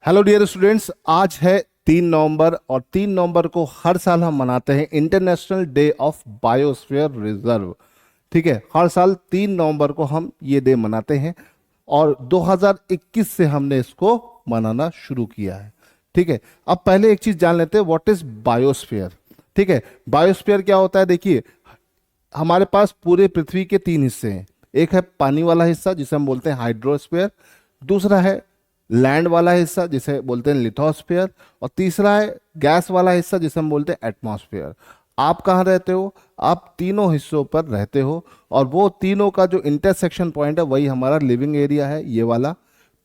Hello dear students, आज है 3 नवंबर और 3 नवंबर को हर साल हम मनाते हैं international day of biosphere reserve. ठीक है, हर साल 3 नवंबर को हम ये डे मनाते हैं और 2021 से हमने इसको मनाना शुरू किया है। ठीक है, अब पहले एक चीज जान लेते हैं, व्हाट इज बायोस्फीयर। ठीक है, बायोस्फीयर क्या होता है? देखिए, हमारे पास पूरे पृथ्वी के 3 हिस्से हैं। एक है पानी वाला हिस्सा जिसे हम बोलते हैं हाइड्रोस्फीयर, दूसरा है लैंड वाला हिस्सा जिसे बोलते हैं लिथोस्फीयर, और तीसरा है गैस वाला हिस्सा जिसे हम बोलते हैं एटमॉस्फेयर। आप कहाँ रहते हो? आप तीनों हिस्सों पर रहते हो, और वो तीनों का जो इंटरसेक्शन पॉइंट है वही हमारा लिविंग एरिया है, ये वाला।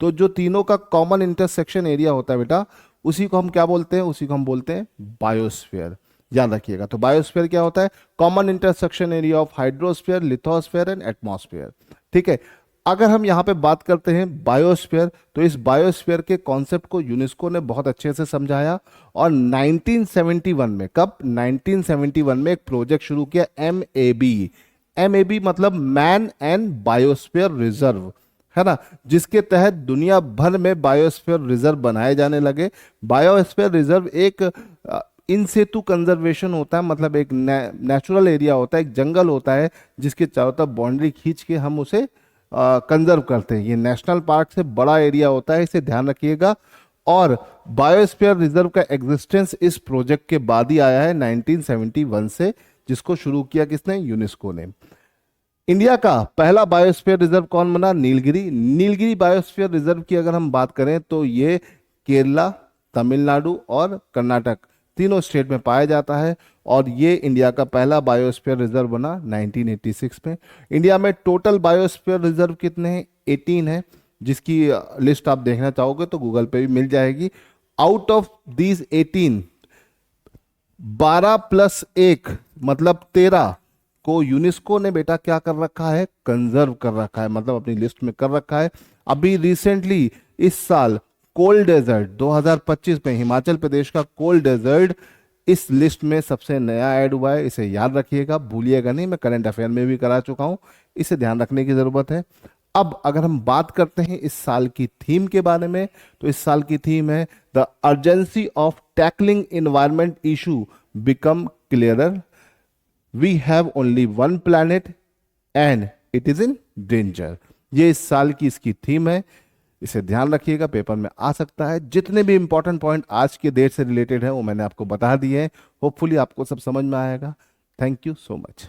तो जो तीनों का कॉमन इंटरसेक्शन एरिया होता है बेटा, उसी को हम क्या बोलते हैं? उसी को हम बोलते हैं बायोस्फीयर। याद रखिएगा। तो बायोस्फीयर क्या होता है? Common intersection area of hydrosphere, lithosphere and atmosphere. ठीक है, अगर हम यहाँ पे बात करते हैं बायोस्फीयर, तो इस बायोस्फीयर के कॉन्सेप्ट को यूनेस्को ने बहुत अच्छे से समझाया और 1971 में, कब? 1971 में एक प्रोजेक्ट शुरू किया, MAB। MAB मतलब मैन एंड बायोस्फीयर रिजर्व, है ना, जिसके तहत दुनिया भर में बायोस्फीयर रिजर्व बनाए जाने लगे। बायोस्फीयर रिजर्व एक इन सेतु कंजर्वेशन होता है, मतलब एक नेचुरल एरिया होता है, एक जंगल होता है जिसके चारों तरफ बाउंड्री खींच के हम उसे कंजर्व करते हैं। ये नेशनल पार्क से बड़ा एरिया होता है, इसे ध्यान रखिएगा। और बायोस्फीयर रिजर्व का एग्जिस्टेंस इस प्रोजेक्ट के बाद ही आया है 1971 से, जिसको शुरू किया किसने? यूनेस्को ने। इंडिया का पहला बायोस्फीयर रिजर्व कौन बना? नीलगिरी। नीलगिरी बायोस्फीयर रिजर्व की अगर हम बात करें तो ये केरला, तमिलनाडु और कर्नाटक तीनों स्टेट में पाया जाता है, और ये इंडिया का पहला बायोस्फीयर रिजर्व बना 1986 में। इंडिया में टोटल बायोस्फीयर रिजर्व कितने हैं? 18 है, जिसकी लिस्ट आप देखना चाहोगे तो गूगल पे भी मिल जाएगी। आउट ऑफ दीज 18, 12 + 1 मतलब 13 को यूनेस्को ने बेटा क्या कर रखा है? कंजर्व कर रखा है, मतलब अपनी लिस्ट में कर रखा है। अभी रिसेंटली इस साल कोल्ड डेजर्ट 2025 में हिमाचल प्रदेश का कोल्ड डेजर्ट इस लिस्ट में सबसे नया ऐड हुआ है। इसे याद रखिएगा, भूलिएगा नहीं, मैं करंट अफेयर में भी करा चुका हूं, इसे ध्यान रखने की जरूरत है। अब अगर हम बात करते हैं इस साल की थीम के बारे में, तो इस साल की थीम है the urgency of tackling environment issue become clearer, we have only one planet and it is in danger. ये इस साल की इसकी थीम है, इसे ध्यान रखिएगा, पेपर में आ सकता है। जितने भी इंपॉर्टेंट पॉइंट आज के डेट से रिलेटेड है वो मैंने आपको बता दिए हैं। होपफुली आपको सब समझ में आएगा। Thank you so much.